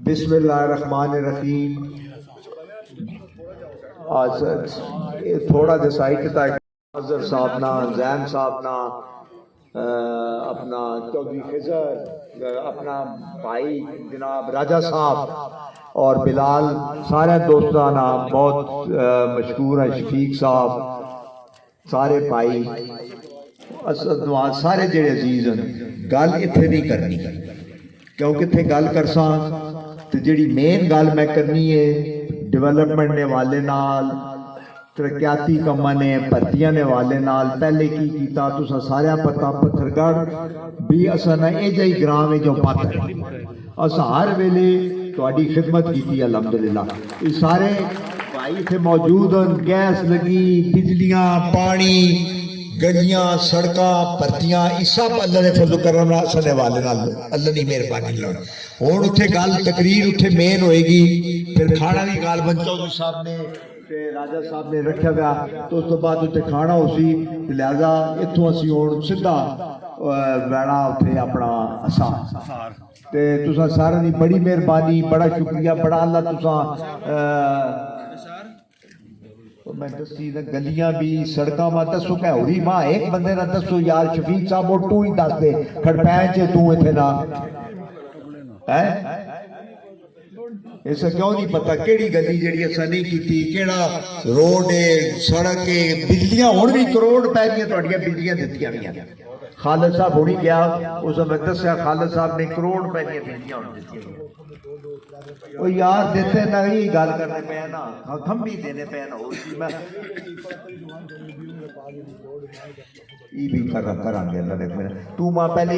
बिस्मिल्लाहिर्रहमानिर्रहीम। आज थोड़ा सा साइड तक अजहर साहब ना, जैन साहब ना, अपना चौधरी खिजर, अपना भाई जनाब राजा साहब और बिलाल, सारे दोस्तों ना बहुत मशहूर है, शफीक साहब, सारे भाई असद सारे जेड़े अजीज हैं। गल इत्थे नहीं करनी क्योंकि इत्थे गल करसां ते जेड़ी मेन गल मैं करनी है डिवेलपमेंट ने वाले नाल, तरक्याती कम्मां ने, भर्तियां ने वाले नाल। पहले की कीता तुसां सारियां पता, पत्थरगढ़ भी असां ना इह जिही ग्रां में जो पत है, असां हर वेले तुहाडी खिदमत कीती अल्हम्दुलिल्लाह। ये सारे भाई इत्थे मौजूद हैं, गैस लगी, बिजलियां, पानी, गलियां, सड़कां, भर्तियां, इस सब अल्लाह ने फजल करम नाल वाले नाल अल्लाह दी मेहरबानी नाल। हुण उत्थे गल तकरीर उत्थे मेन होएगी, फिर खाना भी गालबन चौधरी साहब ने ते राजा साहब ने रखा गया, तो उस तो बाद उत्थे खाना उसी, लिहाजा इत्थों असीं हुण सीधा बैठा उत्थे अपना हसान। ते तुसां सारेयां दी बड़ी मेहरबानी, बड़ा शुक्रिया, बड़ा अल्लाह तुसां मैं दसी गलियां भी सड़कां मां दसो भैरी मां एक बंदे ना दसो यार, शफीक साहब वो तू ही दस दे खड़पैंच तू इत्थे ना है इस क्यों नहीं पता केड़ी गली जेड़ी असां नहीं कीती, केड़ा रोड है, सड़क है, बिजलियां हुण भी करोड़ रुपए दी तुहाडियां बिजलियां दित्तियां गईयां। खालिद साहब हुणी गया, उस मैं दस्या खालिद साहब ने करोड़ रुपए दी बिजलियां हुण दित्तियां। ओ यार देते ना ही गल करने पे ना, हम भी देने पे ना, मैं ये भी करांगे अल्लाह ने मेरा। तू मां पहले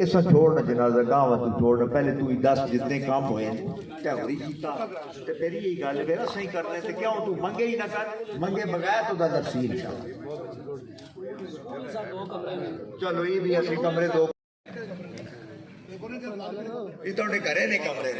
इस छोड़ ना जनाजा गाँव तू छोड़, पहले तू ही दस जितने काम होए ढोरी कीता ते फिर यही गल फिर सही करने ते क्यों तू मंगे ही ना कर, मंगे बगैर तो दा दर्सी इंशाअल्लाह। चलो ये भी असली कमरे दो ये तो घरे ने कमरे